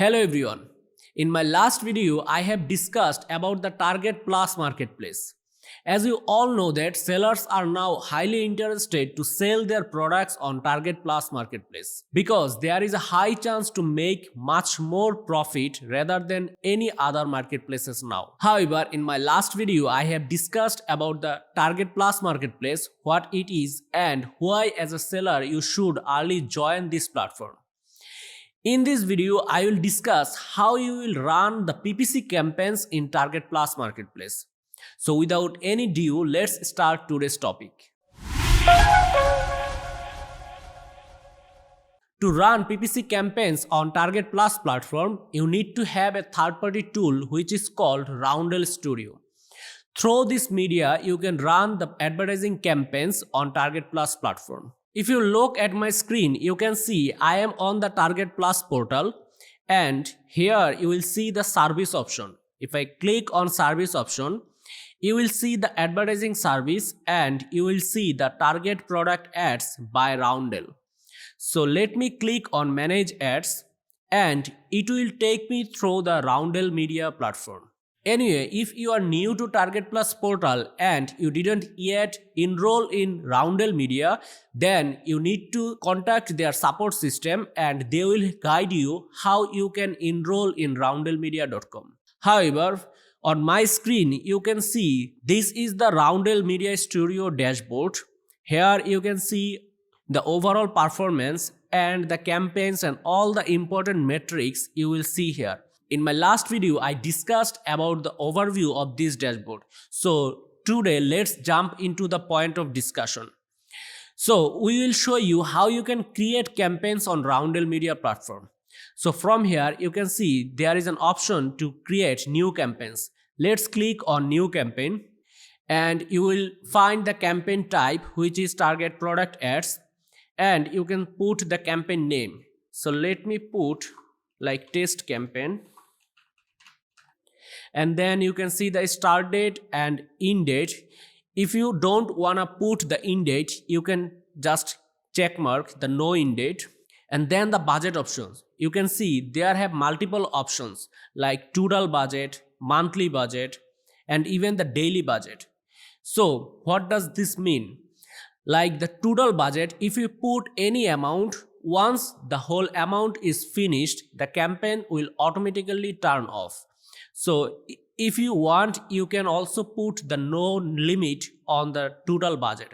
Hello everyone. In my last video, I have discussed about the Target Plus marketplace. As you all know that sellers are now highly interested to sell their products on Target Plus marketplace because there is a high chance to make much more profit rather than any other marketplaces now. However, in my last video, I have discussed about the Target Plus marketplace, what it is and why as a seller you should early join this platform. In this video, I will discuss how you will run the PPC campaigns in Target Plus marketplace. So without any ado, let's start today's topic. To run PPC campaigns on Target Plus platform, you need to have a third-party tool which is called Roundel Studio. Through this media, you can run the advertising campaigns on Target Plus platform. If you look at my screen, you can see I am on the Target Plus portal and here you will see the service option. If I click on service option, you will see the advertising service and you will see the target product ads by Roundel. So let me click on manage ads and it will take me through the Roundel media platform. Anyway, if you are new to Target Plus portal and you didn't yet enroll in Roundel Media, then you need to contact their support system and they will guide you how you can enroll in roundelmedia.com. However, on my screen, you can see this is the Roundel Media Studio dashboard. Here you can see the overall performance and the campaigns and all the important metrics you will see here. In my last video, I discussed about the overview of this dashboard. So today, let's jump into the point of discussion. So we will show you how you can create campaigns on Roundel Media platform. So from here, you can see there is an option to create new campaigns. Let's click on new campaign and you will find the campaign type, which is target product ads, and you can put the campaign name. So let me put like test campaign. And then you can see the start date and end date. If you don't wanna put the end date, you can just check mark the no end date. And then the budget options. You can see there have multiple options like total budget, monthly budget, and even the daily budget. So what does this mean? Like the total budget, if you put any amount, once the whole amount is finished, the campaign will automatically turn off. So if you want, you can also put the no limit on the total budget.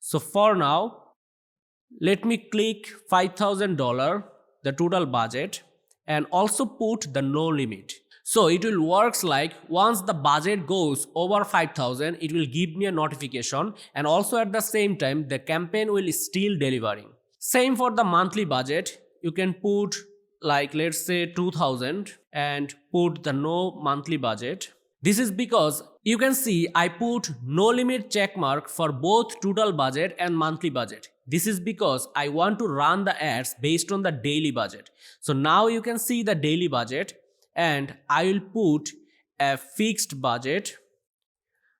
So for now, let me click $5,000, the total budget, and also put the no limit. So it will works like once the budget goes over 5,000, it will give me a notification, and also at the same time, the campaign will still delivering. Same for the monthly budget. You can put like let's say 2,000 and put the no monthly budget. This is because you can see I put no limit check mark for both total budget and monthly budget. This is because I want to run the ads based on the daily budget. So now you can see the daily budget and I will put a fixed budget,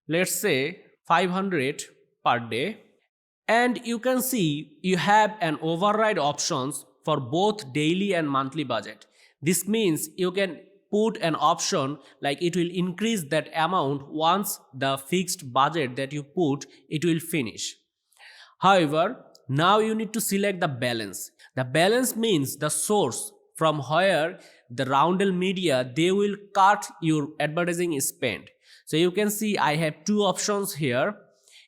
let's say 500 per day, and you can see you have an override options for both daily and monthly budget. This means you can put an option like it will increase that amount once the fixed budget that you put, it will finish. However, now you need to select the balance. The balance means the source from where the Roundel Media, they will cut your advertising spend. So you can see I have two options here.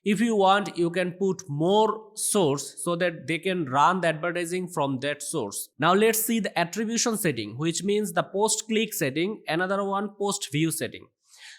If you want, you can put more source so that they can run the advertising from that source. Now let's see the attribution setting, which means the post-click setting, another one post-view setting.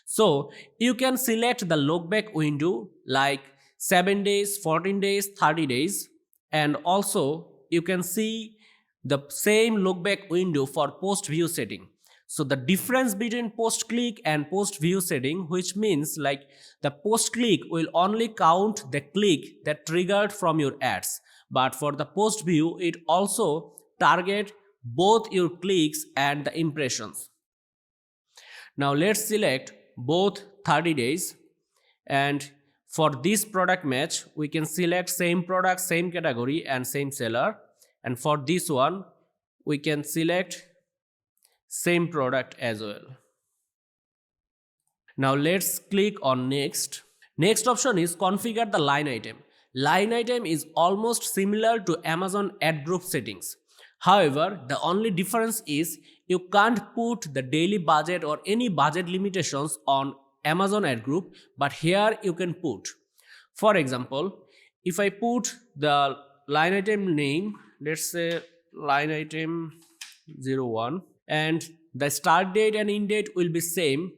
So you can select the lookback window like 7 days, 14 days, 30 days, and also you can see the same lookback window for post-view setting. So the difference between post-click and post-view setting, which means like the post-click will only count the click that triggered from your ads. But for the post-view, it also target both your clicks and the impressions. Now let's select both 30 days. And for this product match, we can select same product, same category and same seller. And for this one, we can select same product as well. Now let's click on next. Next option is configure the line item. Line item is almost similar to Amazon ad group settings. However, the only difference is you can't put the daily budget or any budget limitations on Amazon ad group, but here you can put. For example, if I put the line item name, let's say line item 01, and the start date and end date will be same.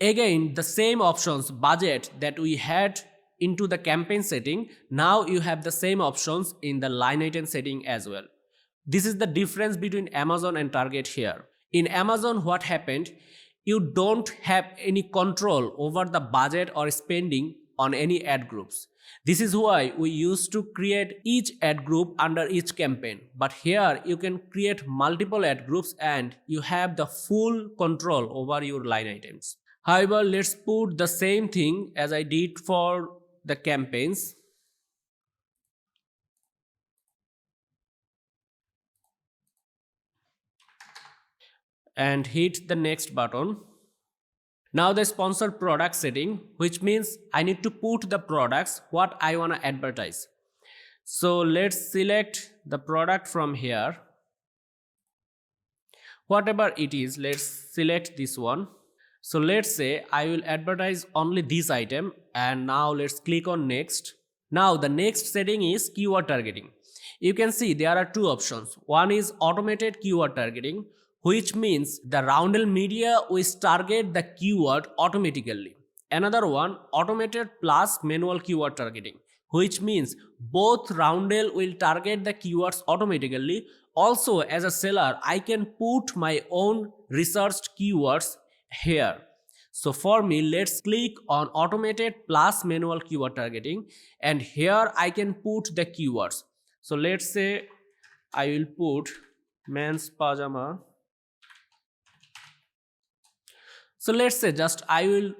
Again, the same options budget that we had into the campaign setting, now you have the same options in the line item setting as well. This is the difference between Amazon and Target here. In Amazon, what happened? You don't have any control over the budget or spending on any ad groups. This is why we used to create each ad group under each campaign. But here you can create multiple ad groups and you have the full control over your line items. However, let's put the same thing as I did for the campaigns. And hit the next button. Now the sponsored product setting, which means I need to put the products what I want to advertise. So let's select the product from here. Whatever it is, let's select this one. So let's say I will advertise only this item, and now let's click on next. Now the next setting is keyword targeting. You can see there are two options. One is automated keyword targeting, which means the Roundel media will target the keyword automatically. Another one, automated plus manual keyword targeting, which means both Roundel will target the keywords automatically. Also, as a seller, I can put my own researched keywords here. So for me, let's click on automated plus manual keyword targeting, and here I can put the keywords. So let's say I will put men's pajama. So let's say just I will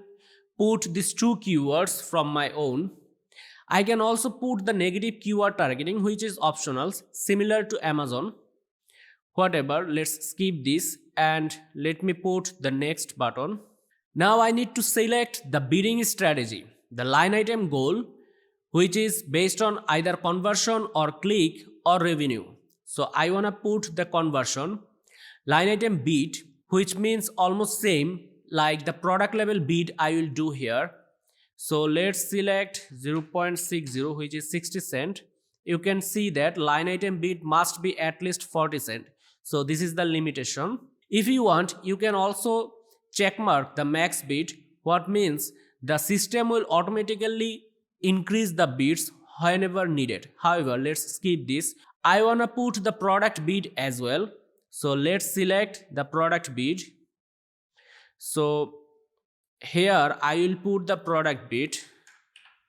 put these two keywords from my own. I can also put the negative keyword targeting, which is optional, similar to Amazon. Whatever, let's skip this and let me put the next button. Now I need to select the bidding strategy, the line item goal, which is based on either conversion or click or revenue. So I want to put the conversion. Line item bid, which means almost same like the product level bid I will do here. So let's select 0.60, which is 60 cent. You can see that line item bid must be at least 40 cent. So this is the limitation. If you want, you can also checkmark the max bid, what means the system will automatically increase the bids whenever needed. However, let's skip this. I want to put the product bid as well. So let's select the product bid. So here I will put the product bid,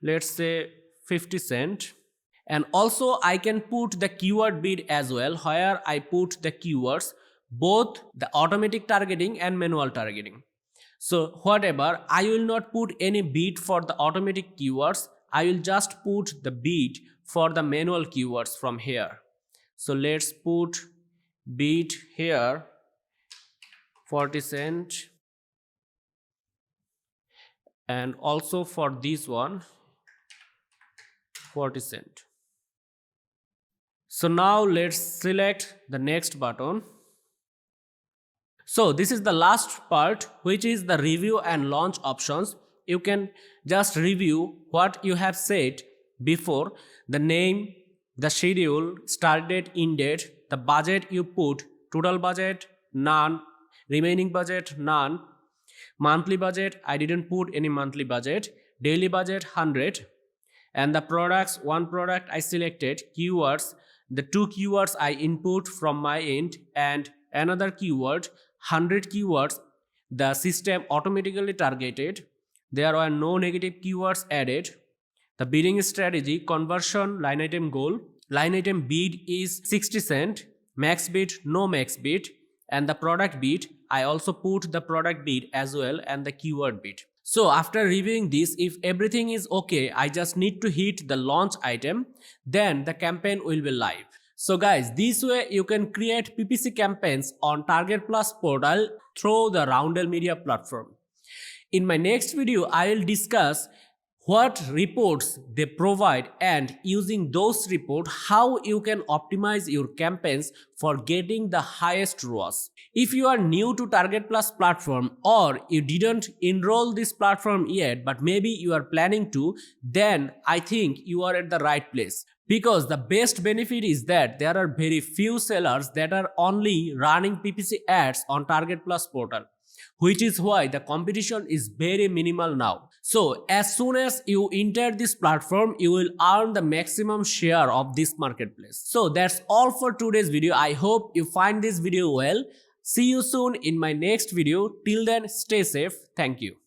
let's say 50 cent. And also I can put the keyword bid as well, where I put the keywords, both the automatic targeting and manual targeting. So whatever, I will not put any bid for the automatic keywords. I will just put the bid for the manual keywords from here. So let's put bid here 40 cent. And also for this one 40 cent. So now let's select the next button. So this is the last part, which is the review and launch options. You can just review what you have said before: the name, the schedule, start date, end date, the budget you put, total budget, none, remaining budget, none, monthly budget, I didn't put any monthly budget, daily budget 100, and the products, one product I selected, keywords, the two keywords I input from my end, and another keyword, 100 keywords the system automatically targeted. There were no negative keywords added. The bidding strategy, conversion, line item goal, line item bid is 60 cent, max bid, no max bid, and the product bid, I also put the product bid as well and the keyword bid. So after reviewing this, if everything is okay, I just need to hit the launch item, then the campaign will be live. So guys, this way you can create PPC campaigns on Target Plus portal through the Roundel Media platform. In my next video, I will discuss what reports they provide and using those reports how you can optimize your campaigns for getting the highest ROAS. If you are new to Target Plus platform or you didn't enroll this platform yet but maybe you are planning to, then I think you are at the right place. Because the best benefit is that there are very few sellers that are only running PPC ads on Target Plus portal, which is why the competition is very minimal now. So as soon as you enter this platform, you will earn the maximum share of this marketplace. So that's all for today's video. I hope you find this video well. See you soon in my next video. Till then, stay safe. Thank you.